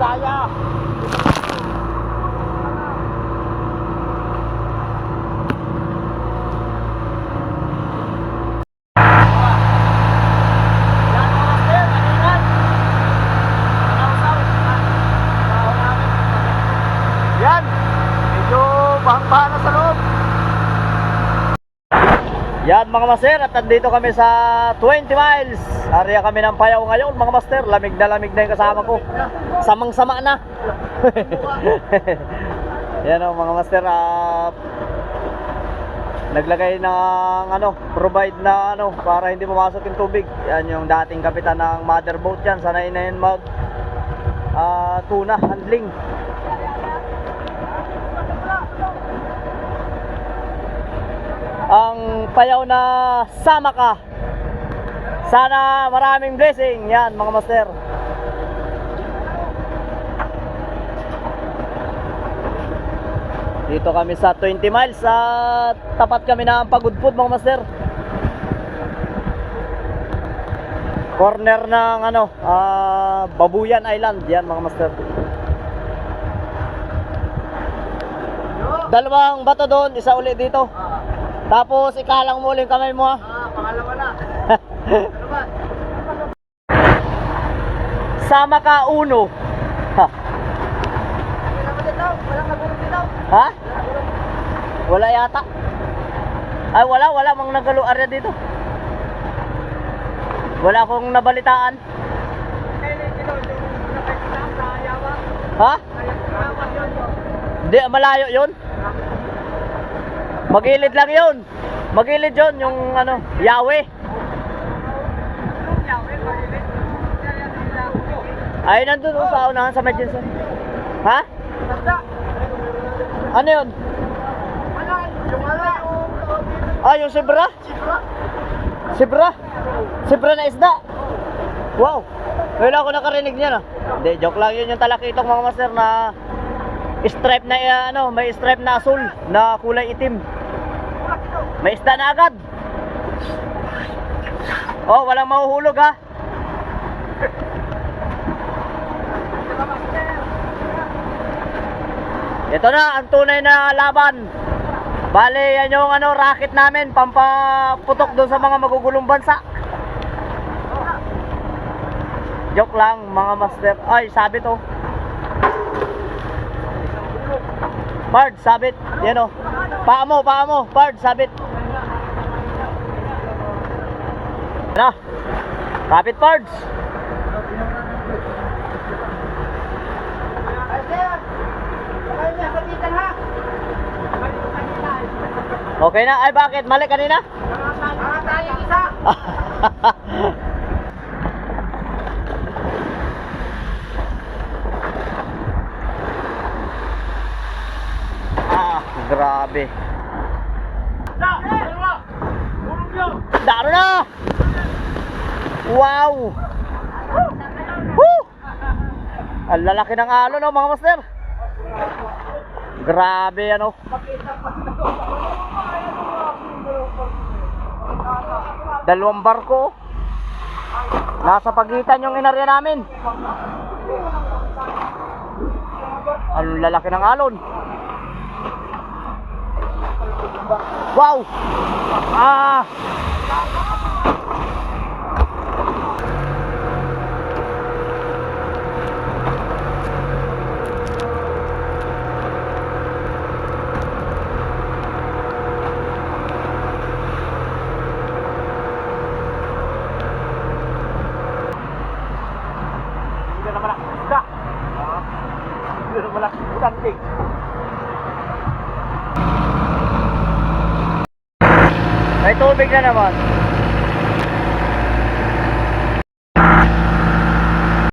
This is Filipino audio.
daya. Yan, medyo bahang-baha na sa loob. Yan mga master, at nandito kami sa 20 miles. Area kami ng Payaw ngayon mga master. Lamig na yung kasama ko. Samang-sama na. Yan o mga master, naglagay ng provide na para hindi pumasok yung tubig. Yan yung dating kapitan ng mother boat yan. Sanay na yun mag tuna handling. Ang Payaw na sama ka. Sana maraming blessing. Yan mga master. Dito kami sa 20 miles at tapat kami ng Pagudpud mga master. Corner ng Babuyan Island. Yan mga master. Dalawang bato doon, isa ulit dito. Tapos ikalang mo ulit kamay mo ha. Pangalawa na. Ano ba? Sama ka uno. Ha. Walang nagulong dito. Ha? Wala yata. Ay wala mang nagalo area dito. Wala akong nabalitaan. Ha? Di malayo 'yon. Magilid lang 'yon. Magilid 'yon yung Yahweh. Ay nandun sa unahan sa emergency. Ha? Ano 'yon? Yung sibra? Sibra na isda. Wow. Wala ako nakarinig niyan ah. Hindi, joke lang 'yun yung talakitong mga master na stripe na may stripe na asul na kulay itim. May isda na agad. Oh, walang mahuhulog ha. Ito na ang tunay na laban. Bale, yan yung racket namin pampaputok doon sa mga magugulong bansa. Joke lang mga master. Ay, sabit oh. Pard, sabit. Yan oh. Paa mo, Pard, sabit. Na. Kapit, Pards. Okay na. Ay, bakit? Mali kanina? Tayong isa. Grabe. Daro na. Wow. Woo! Ang lalaki ng alon mga master. Grabe dalawang barko. Nasa pagitan yung inarya namin. Ang lalaki ng alon. Wow! May tubig na naman.